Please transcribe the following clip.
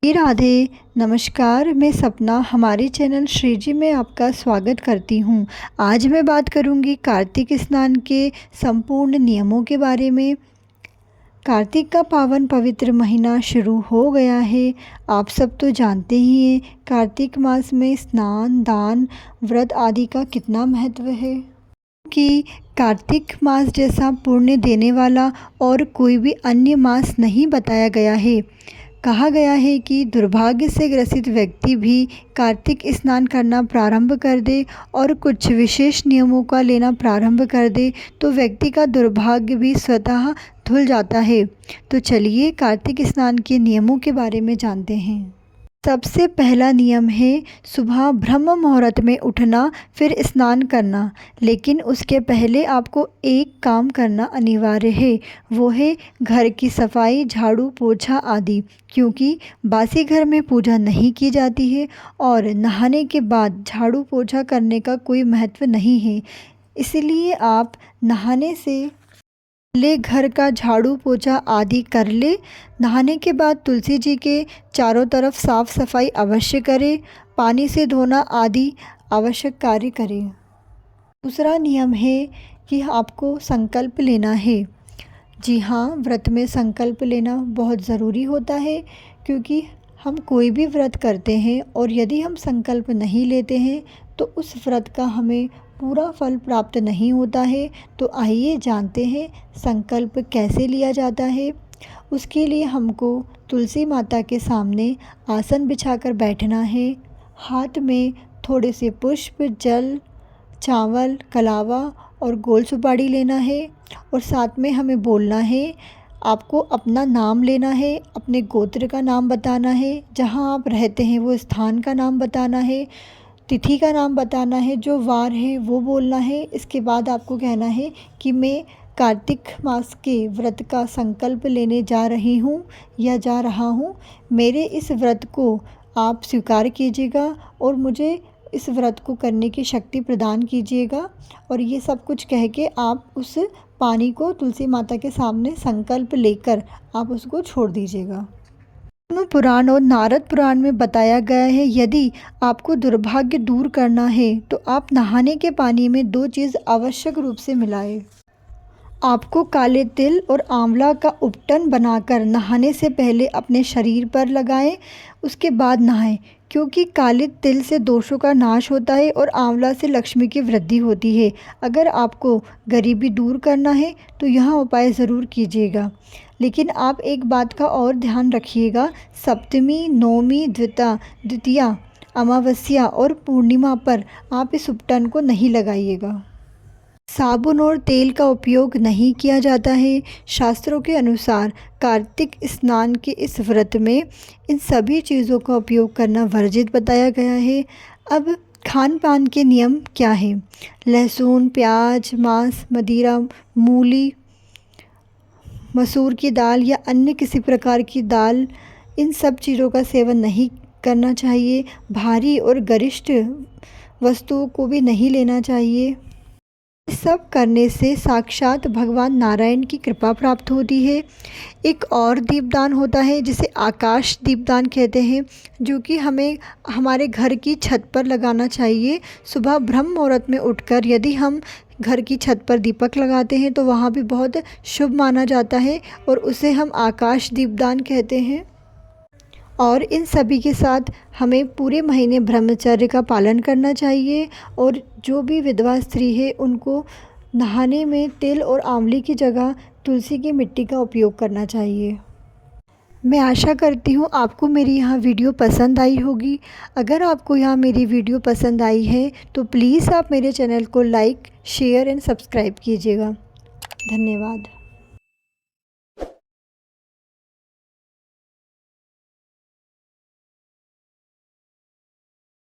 राधे नमस्कार। मैं सपना हमारे चैनल श्री जी में आपका स्वागत करती हूँ। आज मैं बात करूँगी कार्तिक स्नान के संपूर्ण नियमों के बारे में। कार्तिक का पावन पवित्र महीना शुरू हो गया है। आप सब तो जानते ही हैं कार्तिक मास में स्नान, दान, व्रत आदि का कितना महत्व है कि कार्तिक मास जैसा पुण्य देने वाला और कोई भी अन्य मास नहीं बताया गया है। कहा गया है कि दुर्भाग्य से ग्रसित व्यक्ति भी कार्तिक स्नान करना प्रारंभ कर दे और कुछ विशेष नियमों का लेना प्रारंभ कर दे तो व्यक्ति का दुर्भाग्य भी स्वतः धुल जाता है। तो चलिए कार्तिक स्नान के नियमों के बारे में जानते हैं। सबसे पहला नियम है सुबह ब्रह्म मुहूर्त में उठना फिर स्नान करना। लेकिन उसके पहले आपको एक काम करना अनिवार्य है, वो है घर की सफाई, झाड़ू पोछा आदि, क्योंकि बासी घर में पूजा नहीं की जाती है और नहाने के बाद झाड़ू पोछा करने का कोई महत्व नहीं है। इसलिए आप नहाने से ले घर का झाड़ू पोछा आदि कर ले। नहाने के बाद तुलसी जी के चारों तरफ साफ सफाई अवश्य करें। पानी से धोना आदि आवश्यक कार्य करें। दूसरा नियम है कि आपको संकल्प लेना है। जी हाँ, व्रत में संकल्प लेना बहुत ज़रूरी होता है, क्योंकि हम कोई भी व्रत करते हैं और यदि हम संकल्प नहीं लेते हैं तो उस व्रत का हमें पूरा फल प्राप्त नहीं होता है। तो आइए जानते हैं संकल्प कैसे लिया जाता है। उसके लिए हमको तुलसी माता के सामने आसन बिछाकर बैठना है। हाथ में थोड़े से पुष्प, जल, चावल, कलावा और गोल सुपारी लेना है और साथ में हमें बोलना है। आपको अपना नाम लेना है, अपने गोत्र का नाम बताना है, जहाँ आप रहते हैं वो स्थान का नाम बताना है, तिथि का नाम बताना है, जो वार है वो बोलना है। इसके बाद आपको कहना है कि मैं कार्तिक मास के व्रत का संकल्प लेने जा रही हूँ या जा रहा हूँ। मेरे इस व्रत को आप स्वीकार कीजिएगा और मुझे इस व्रत को करने की शक्ति प्रदान कीजिएगा। और ये सब कुछ कह के आप उस पानी को तुलसी माता के सामने संकल्प लेकर आप उसको छोड़ दीजिएगा। विष्णु पुराण और नारद पुराण में बताया गया है, यदि आपको दुर्भाग्य दूर करना है तो आप नहाने के पानी में 2 चीज़ आवश्यक रूप से मिलाएं। आपको काले तिल और आंवला का उपटन बनाकर नहाने से पहले अपने शरीर पर लगाएं, उसके बाद नहाएं, क्योंकि काले तिल से दोषों का नाश होता है और आंवला से लक्ष्मी की वृद्धि होती है। अगर आपको गरीबी दूर करना है तो यह उपाय ज़रूर कीजिएगा। लेकिन आप एक बात का और ध्यान रखिएगा, सप्तमी, नौमी, द्वितीया, अमावस्या और पूर्णिमा पर आप इस उपटन को नहीं लगाइएगा। साबुन और तेल का उपयोग नहीं किया जाता है। शास्त्रों के अनुसार कार्तिक स्नान के इस व्रत में इन सभी चीज़ों का उपयोग करना वर्जित बताया गया है। अब खान पान के नियम क्या हैं? लहसुन, प्याज, मांस, मदिरा, मूली, मसूर की दाल या अन्य किसी प्रकार की दाल, इन सब चीज़ों का सेवन नहीं करना चाहिए। भारी और गरिष्ठ वस्तुओं को भी नहीं लेना चाहिए। सब करने से साक्षात भगवान नारायण की कृपा प्राप्त होती है। एक और दीपदान होता है जिसे आकाश दीपदान कहते हैं, जो कि हमें हमारे घर की छत पर लगाना चाहिए। सुबह ब्रह्म मुहूर्त में उठकर यदि हम घर की छत पर दीपक लगाते हैं तो वहाँ भी बहुत शुभ माना जाता है और उसे हम आकाश दीपदान कहते हैं। और इन सभी के साथ हमें पूरे महीने ब्रह्मचर्य का पालन करना चाहिए और जो भी विधवा स्त्री है उनको नहाने में तिल और आंवले की जगह तुलसी की मिट्टी का उपयोग करना चाहिए। मैं आशा करती हूँ आपको मेरी यह वीडियो पसंद आई होगी। अगर आपको यह मेरी वीडियो पसंद आई है तो प्लीज़ आप मेरे चैनल को लाइक, शेयर एंड सब्सक्राइब कीजिएगा। धन्यवाद।